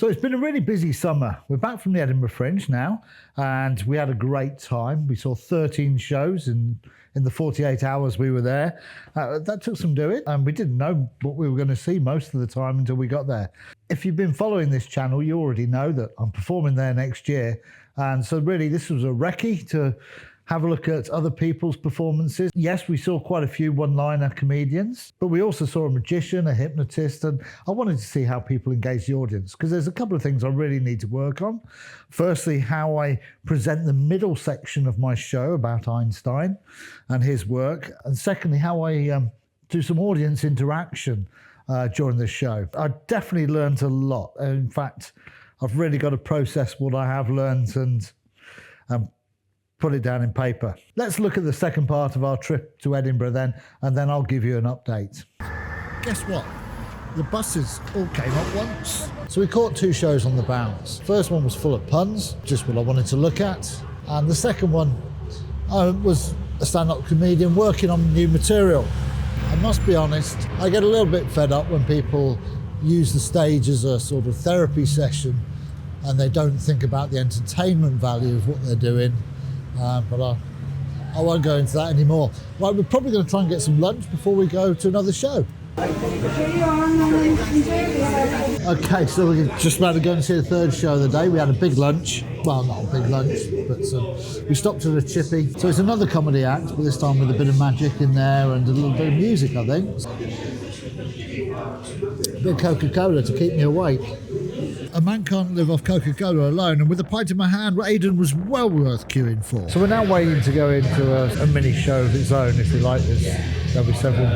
So it's been a really busy summer. We're back from the Edinburgh Fringe now, and we had a great time. We saw 13 shows in the 48 hours we were there. That took some doing, and we didn't know what we were going to see most of the time until we got there. If you've been following this channel, you already know that I'm performing there next year. And so really this was a recce to have a look at other people's performances. Yes, we saw quite a few one-liner comedians, but we also saw a magician, a hypnotist, and I wanted to see how people engage the audience, because there's a couple of things I really need to work on. Firstly, how I present the middle section of my show about Einstein and his work. And secondly, how I do some audience interaction during the show. I definitely learned a lot. In fact, I've really got to process what I have learned and put it down in paper. Let's look at the second part of our trip to Edinburgh then, and then I'll give you an update. Guess what? The buses all came at once. So we caught 2 shows on the bounce. First one was full of puns, just what I wanted to look at. And the second one was a stand-up comedian working on new material. I must be honest, I get a little bit fed up when people use the stage as a sort of therapy session and they don't think about the entertainment value of what they're doing. But I won't go into that anymore. Right, we're probably going to try and get some lunch before we go to another show. Okay, so we're just about to go and see the third show of the day. We had a big lunch. Well, not a big lunch, but we stopped at a chippy. So it's another comedy act, but this time with a bit of magic in there and a little bit of music, I think. A bit of Coca-Cola to keep me awake. A man can't live off Coca-Cola alone, and with a pint in my hand, Aidan was well worth queuing for. So we're now waiting to go into a mini show of its own, if you like this. There'll be several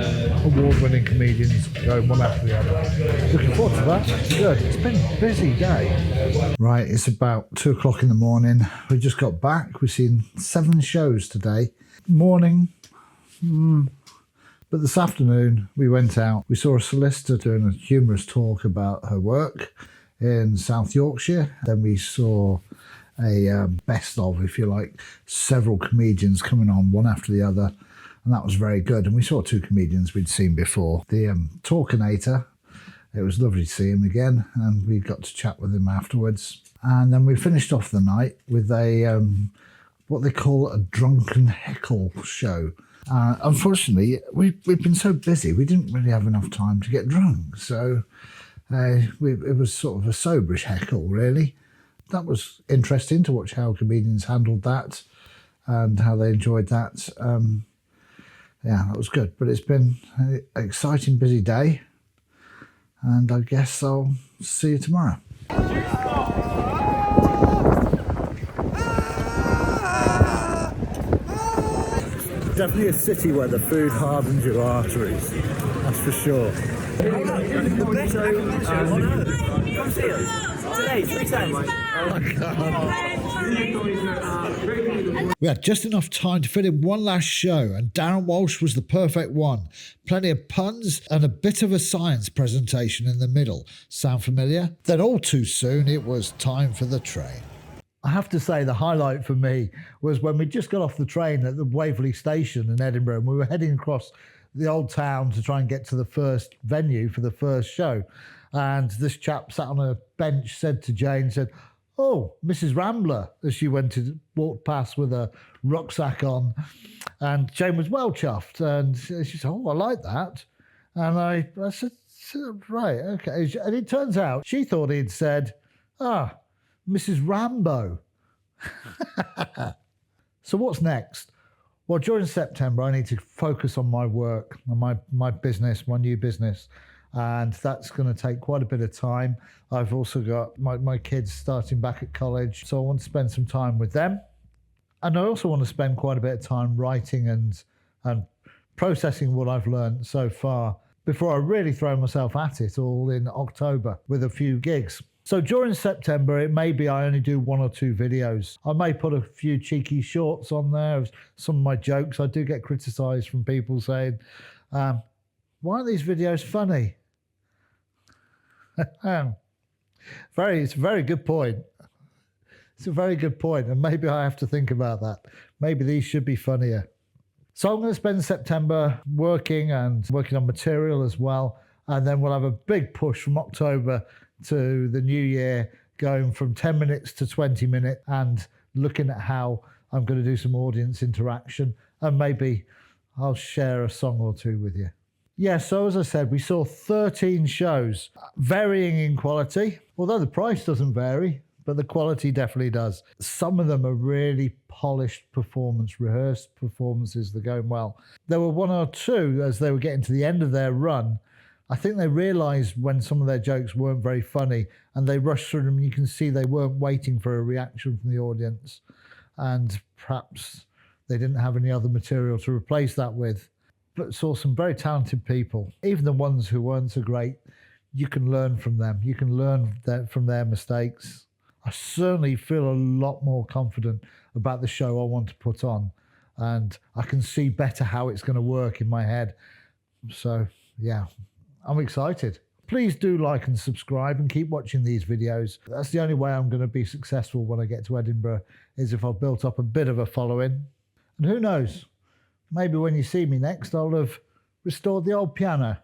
award-winning comedians going one after the other. Looking forward to that. It's good. It's been a busy day. Right, it's about 2 o'clock in the morning. We just got back. We've seen 7 shows today. Morning. But this afternoon, we went out. We saw a solicitor doing a humorous talk about her work in South Yorkshire. Then we saw a best of, if you like, several comedians coming on one after the other, and that was very good. And we saw 2 comedians we'd seen before. The Talkinator, it was lovely to see him again, and we got to chat with him afterwards. And then we finished off the night with a what they call a drunken heckle show. Unfortunately, we've been so busy, we didn't really have enough time to get drunk, so it was sort of a soberish heckle, really. That was interesting to watch how comedians handled that and how they enjoyed that. Yeah, that was good. But it's been an exciting, busy day, and I guess I'll see you tomorrow. Definitely a city where the food hardens your arteries, that's for sure. The best show on earth. Come see us. Today, 3 times. We had just enough time to fit in one last show, and Darren Walsh was the perfect one. Plenty of puns and a bit of a science presentation in the middle. Sound familiar? Then all too soon it was time for the train. I have to say the highlight for me was when we just got off the train at the Waverley station in Edinburgh, and we were heading across the old town to try and get to the first venue for the first show. And this chap sat on a bench, said to Jane, said, "Oh, Mrs. Rambler," as she walked past with a rucksack on. And Jane was well chuffed. And she said, "Oh, I like that." And I said, "Right, okay." And it turns out she thought he'd said, Mrs. Rambo. So what's next? Well, during September, I need to focus on my work, on my business, my new business. And that's going to take quite a bit of time. I've also got my kids starting back at college, so I want to spend some time with them. And I also want to spend quite a bit of time writing and processing what I've learned so far before I really throw myself at it all in October with a few gigs. So during September, it may be I only do 1 or 2 videos. I may put a few cheeky shorts on there of some of my jokes. I do get criticised from people saying, why aren't these videos funny? It's a very good point. It's a very good point, and maybe I have to think about that. Maybe these should be funnier. So I'm going to spend September working on material as well, and then we'll have a big push from October to the new year, going from 10 minutes to 20 minutes and looking at how I'm going to do some audience interaction, and maybe I'll share a song or two with you. Yeah, so as I said, we saw 13 shows, varying in quality, although the price doesn't vary, but the quality definitely does. Some of them are really polished performance, rehearsed performances that are going well. There were one or two, as they were getting to the end of their run, I think they realised when some of their jokes weren't very funny and they rushed through them. You can see they weren't waiting for a reaction from the audience, and perhaps they didn't have any other material to replace that with. But saw some very talented people. Even the ones who weren't so great, you can learn from them. You can learn from their mistakes. I certainly feel a lot more confident about the show I want to put on, and I can see better how it's going to work in my head. So, yeah, I'm excited. Please do like and subscribe and keep watching these videos. That's the only way I'm going to be successful when I get to Edinburgh, is if I've built up a bit of a following. And who knows, maybe when you see me next, I'll have restored the old piano.